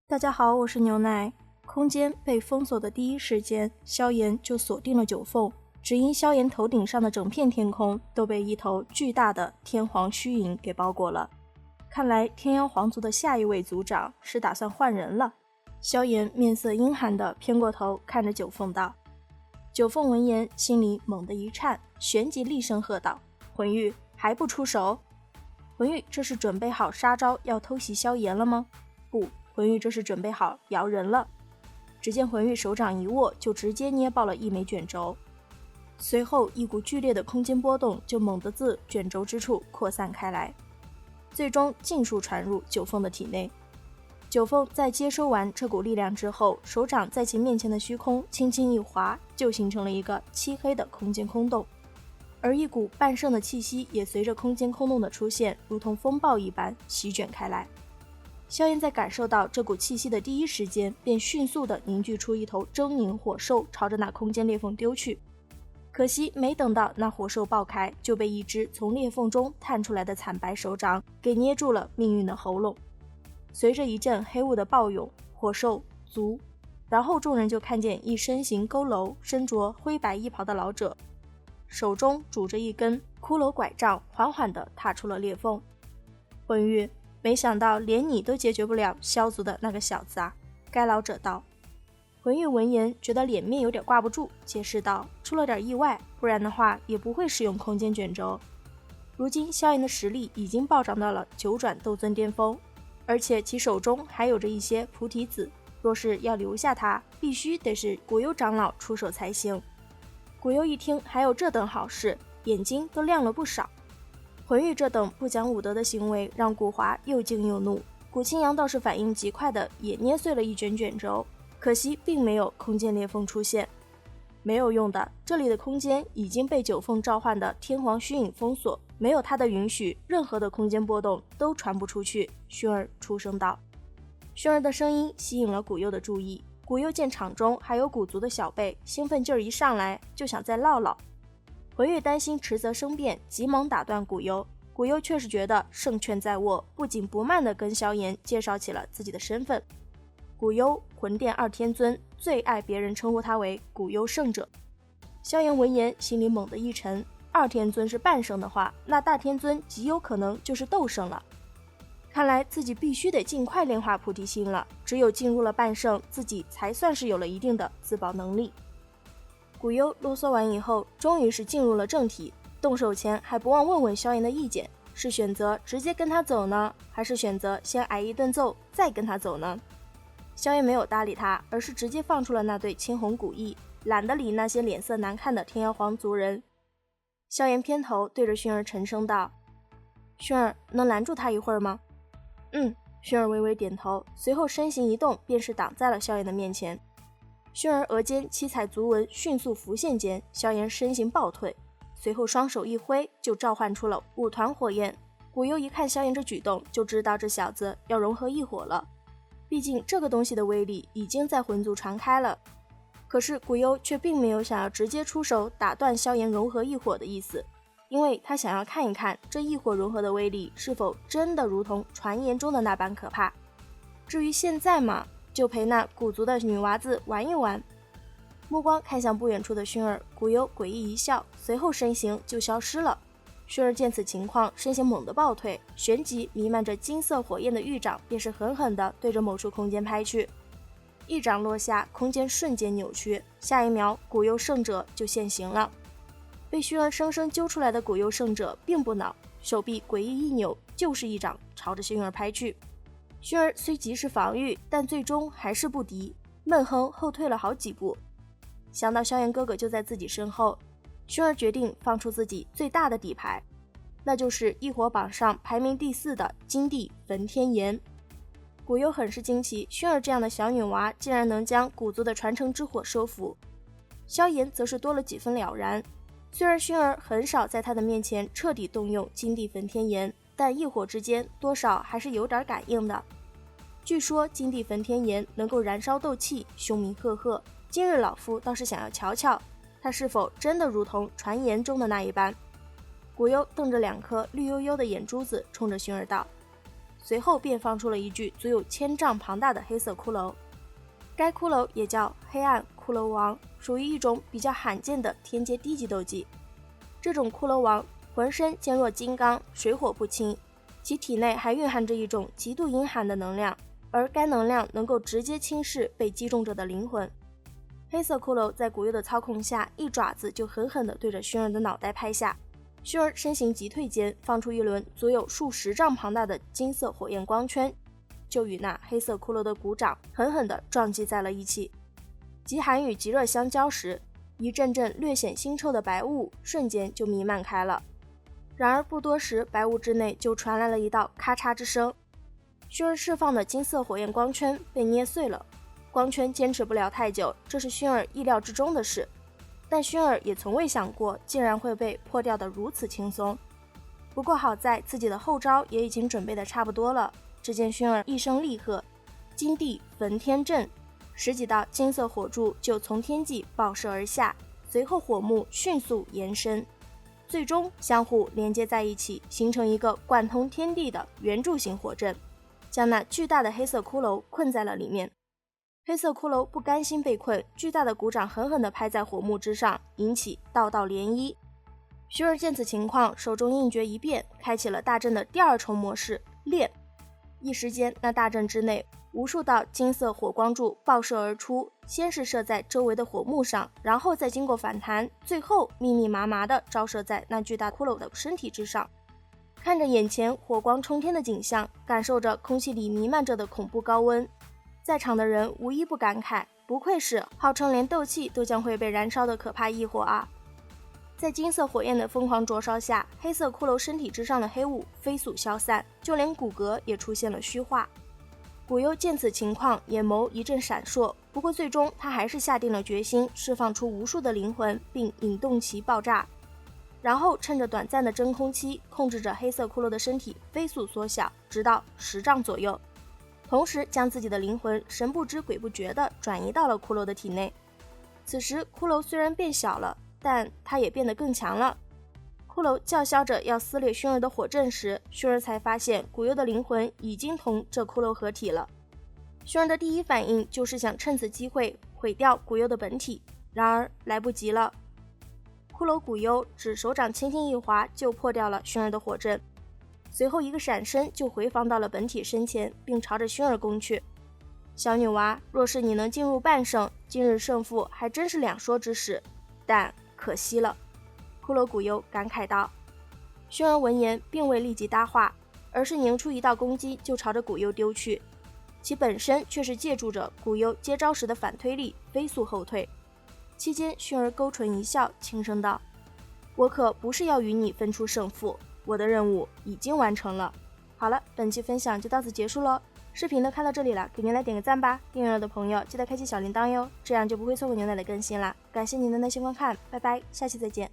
大家好，我是牛奶。空间被封锁的第一时间，萧炎就锁定了九凤，只因萧炎头顶上的整片天空都被一头巨大的天皇虚影给包裹了。看来天妖皇族的下一位族长是打算换人了。萧炎面色阴寒地偏过头看着九凤道。九凤闻言心里猛地一颤，旋即厉声喝道：魂玉，还不出手？魂玉这是准备好杀招要偷袭萧炎了吗？不，魂玉这是准备好摇人了。只见魂玉手掌一握，就直接捏爆了一枚卷轴，随后一股剧烈的空间波动就猛地自卷轴之处扩散开来，最终尽数传入九凤的体内。九凤在接收完这股力量之后，手掌在其面前的虚空轻轻一划，就形成了一个漆黑的空间空洞，而一股半圣的气息也随着空间空洞的出现，如同风暴一般席卷开来。萧炎在感受到这股气息的第一时间，便迅速地凝聚出一头狰狞火兽，朝着那空间裂缝丢去。可惜没等到那火兽爆开，就被一只从裂缝中探出来的惨白手掌给捏住了命运的喉咙。随着一阵黑雾的暴涌，火兽足，然后众人就看见一身形佝偻、身着灰白衣袍的老者，手中拄着一根骷髅拐杖，缓缓地踏出了裂缝。魂玉，没想到连你都解决不了萧族的那个小子啊！该老者道。魂玉闻言觉得脸面有点挂不住，解释道：出了点意外，不然的话也不会使用空间卷轴。如今萧炎的实力已经暴涨到了9转斗尊巅峰，而且其手中还有着一些菩提子，若是要留下他，必须得是古幽长老出手才行。古幽一听还有这等好事，眼睛都亮了不少。魂玉这等不讲武德的行为让古华又惊又怒，古清扬倒是反应极快的也捏碎了一卷卷轴，可惜并没有空间裂缝出现。没有用的，这里的空间已经被九凤召唤的天皇虚影封锁，没有他的允许，任何的空间波动都传不出去。薰儿出声道。薰儿的声音吸引了古幽的注意，古幽见场中还有古族的小辈，兴奋劲儿一上来就想再唠唠。魂玉担心迟则生变，急忙打断古幽。古幽却是觉得胜券在握，不紧不慢地跟萧炎介绍起了自己的身份。古幽，魂殿2天尊，最爱别人称呼他为古幽圣者。萧炎闻言心里猛地一沉，2天尊是半圣的话，那大天尊极有可能就是斗圣了。看来自己必须得尽快炼化菩提心了，只有进入了半圣，自己才算是有了一定的自保能力。古幽啰嗦完以后，终于是进入了正题，动手前还不忘问问萧炎的意见，是选择直接跟他走呢，还是选择先挨一顿揍再跟他走呢？萧炎没有搭理他，而是直接放出了那对青红古翼，懒得理那些脸色难看的天妖皇族人。萧炎偏头对着薰儿沉声道：薰儿，能拦住他一会儿吗？薰儿微微点头，随后身形一动，便是挡在了萧炎的面前。薰儿额间七彩足纹迅速浮现间，萧炎身形暴退，随后双手一挥，就召唤出了5团火焰。古幽一看萧炎这举动，就知道这小子要融合异火了，毕竟这个东西的威力已经在魂族传开了。可是古幽却并没有想要直接出手打断萧炎融合异火的意思，因为他想要看一看这异火融合的威力是否真的如同传言中的那般可怕。至于现在嘛，就陪那古族的女娃子玩一玩。目光看向不远处的薰儿，古幽诡异一笑，随后身形就消失了。薰儿见此情况，身形猛地暴退，旋即弥漫着金色火焰的玉掌便是狠狠地对着某处空间拍去。一掌落下，空间瞬间扭曲，下一秒古幽圣者就现形了。被薰儿生生揪出来的古幽圣者并不恼，手臂诡异一扭，就是一掌朝着薰儿拍去。薰儿虽及时防御，但最终还是不敌，闷哼后退了好几步。想到萧炎哥哥就在自己身后，薰儿决定放出自己最大的底牌，那就是异火榜上排名第4的金地焚天炎。古幽很是惊奇，薰儿这样的小女娃竟然能将古族的传承之火收服。萧炎则是多了几分了然，虽然薰儿很少在他的面前彻底动用金地焚天炎，但异火之间多少还是有点感应的。据说金地焚天炎能够燃烧斗气，凶名赫赫，今日老夫倒是想要瞧瞧他是否真的如同传言中的那一般。古幽瞪着2颗绿幽幽的眼珠子，冲着薰儿道：随后便放出了一具足有1000丈庞大的黑色骷髅。该骷髅也叫黑暗骷髅王，属于一种比较罕见的天阶低级斗技。这种骷髅王浑身坚若金刚，水火不侵，其体内还蕴含着一种极度阴寒的能量，而该能量能够直接侵蚀被击中者的灵魂。黑色骷髅在古幽的操控下，一爪子就狠狠地对着薰儿的脑袋拍下。薰儿身形急退间，放出一轮足有数10丈庞大的金色火焰光圈，就与那黑色骷髅的骨掌狠狠地撞击在了一起。极寒与极热相交时，一阵阵略显腥臭的白雾瞬间就弥漫开了。然而不多时，白雾之内就传来了一道咔嚓之声，薰儿释放的金色火焰光圈被捏碎了。光圈坚持不了太久，这是薰儿意料之中的事，但薰儿也从未想过竟然会被破掉得如此轻松。不过好在自己的后招也已经准备得差不多了。只见薰儿一声厉喝，金地焚天阵，10几道金色火柱就从天际爆射而下，随后火幕迅速延伸，最终相互连接在一起，形成一个贯通天地的圆柱形火阵，将那巨大的黑色骷髅困在了里面。黑色骷髅不甘心被困，巨大的鼓掌狠狠地拍在火幕之上，引起道道涟漪。薰儿见此情况，手中印诀一变，开启了大阵的第2重模式炼。一时间，那大阵之内无数道金色火光柱爆射而出，先是射在周围的火幕上，然后再经过反弹，最后密密麻麻地照射在那巨大骷髅的身体之上。看着眼前火光冲天的景象，感受着空气里弥漫着的恐怖高温，在场的人无一不感慨，不愧是号称连斗气都将会被燃烧的可怕异火啊！在金色火焰的疯狂灼烧下，黑色骷髅身体之上的黑雾飞速消散，就连骨骼也出现了虚化。古幽见此情况，眼眸一阵闪烁，不过最终他还是下定了决心，释放出无数的灵魂，并引动其爆炸，然后趁着短暂的真空期，控制着黑色骷髅的身体飞速缩小，直到10丈左右，同时将自己的灵魂神不知鬼不觉地转移到了骷髅的体内。此时骷髅虽然变小了，但它也变得更强了。骷髅叫嚣着要撕裂薰儿的火阵时，薰儿才发现古幽的灵魂已经同这骷髅合体了。薰儿的第一反应就是想趁此机会毁掉古幽的本体，然而来不及了。骷髅古幽只手掌轻轻一划，就破掉了薰儿的火阵，随后一个闪身就回防到了本体身前，并朝着薰儿攻去。小女娃，若是你能进入半圣，今日胜负还真是两说之事，但可惜了。骷髅古幽感慨道。薰儿闻言并未立即搭话，而是拧出一道攻击就朝着古幽丢去，其本身却是借助着古幽接招时的反推力飞速后退。期间薰儿勾唇一笑，轻声道：我可不是要与你分出胜负，我的任务已经完成了。好了，本期分享就到此结束咯。视频都看到这里了，给牛奶点个赞吧，订阅了的朋友记得开启小铃铛哟，这样就不会错过牛奶的更新啦。感谢您的耐心观看，拜拜，下期再见。